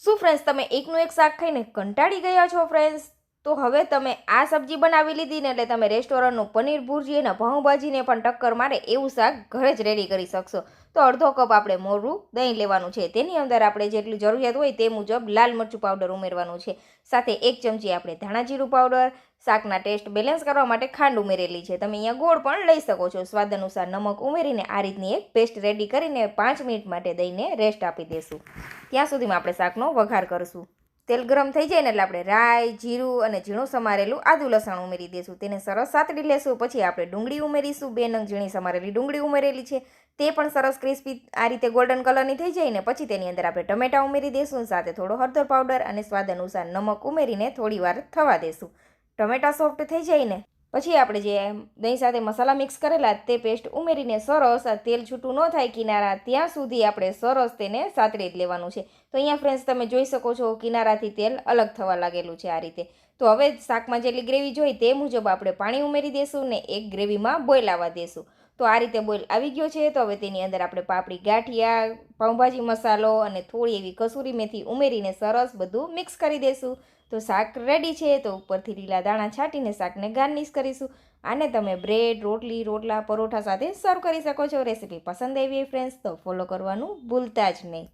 શું ફ્રેન્ડ્સ તમે એકનું એક શાક ખાઈને કંટાળી ગયા છો ફ્રેન્ડ્સ? તો હવે તમે આ સબ્જી બનાવી લીધી ને એટલે તમે રેસ્ટોરન્ટનું પનીર ભુરજી અને પાઉંભાજીને પણ ટક્કર મારે એવું શાક ઘરે જ રેડી કરી શકશો. તો અડધો કપ આપણે મોરું દહીં લેવાનું છે. તેની અંદર આપણે જેટલી જરૂરિયાત હોય તે મુજબ લાલ મરચું પાવડર ઉમેરવાનું છે. સાથે 1 ચમચી આપણે ધાણા જીરું પાવડર, શાકના ટેસ્ટ બેલેન્સ કરવા માટે ખાંડ ઉમેરેલી છે. તમે અહીંયા ગોળ પણ લઈ શકો છો. સ્વાદ અનુસાર નમક ઉમેરીને આ રીતની એક પેસ્ટ રેડી કરીને 5 મિનિટ માટે દહીંને રેસ્ટ આપી દઈશું. ત્યાં સુધીમાં આપણે શાકનો વઘાર કરીશું. તેલ ગરમ થઈ જાય ને એટલે આપણે રાઈ, જીરું અને ઝીણું સમારેલું આદું લસણ ઉમેરી દઈશું. તેને સરસ સાતડી લેશું. પછી આપણે ડુંગળી ઉમેરીશું. 2 નંગ ઝીણી સમારેલી ડુંગળી ઉમેરેલી છે. તે પણ સરસ ક્રિસ્પી આ રીતે ગોલ્ડન કલરની થઈ જાય ને પછી તેની અંદર આપણે ટમેટાં ઉમેરી દઈશું. સાથે થોડો હળદર પાવડર અને સ્વાદ અનુસાર નમક ઉમેરીને થોડી વાર થવા દઈશું. ટમેટાં સોફ્ટ થઈ જાય ને પછી આપણે જે દહીં સાથે મસાલા મિક્સ કરેલા તે પેસ્ટ ઉમેરીને સરસ આ તેલ છૂટું ન થાય કિનારા ત્યાં સુધી આપણે સરસ તેને સાતળી જ લેવાનું છે. તો અહીંયા ફ્રેન્ડ્સ તમે જોઈ શકો છો કિનારાથી તેલ અલગ થવા લાગેલું છે આ રીતે. તો હવે શાકમાં જેટલી ગ્રેવી જોઈએ તે મુજબ આપણે પાણી ઉમેરી દઈશું ને એક ગ્રેવીમાં બોઇલ આવવા દઈશું. તો આ રીતે બોઇલ આવી ગયો છે. તો હવે તેની અંદર આપણે પાપડી ગાંઠિયા, પાઉંભાજી મસાલો અને થોડી એવી કસૂરી મેથી ઉમેરીને સરસ બધું મિક્સ કરી દઈશું. તો શાક રેડી છે. તો ઉપરથી લીલા દાણા છાંટીને શાકને ગાર્નિશ કરીશું. આને તમે બ્રેડ, રોટલી, રોટલા, પરોઠા સાથે સર્વ કરી શકો છો. રેસીપી પસંદ આવી ફ્રેન્ડ્સ તો ફોલો કરવાનું ભૂલતા જ નહીં.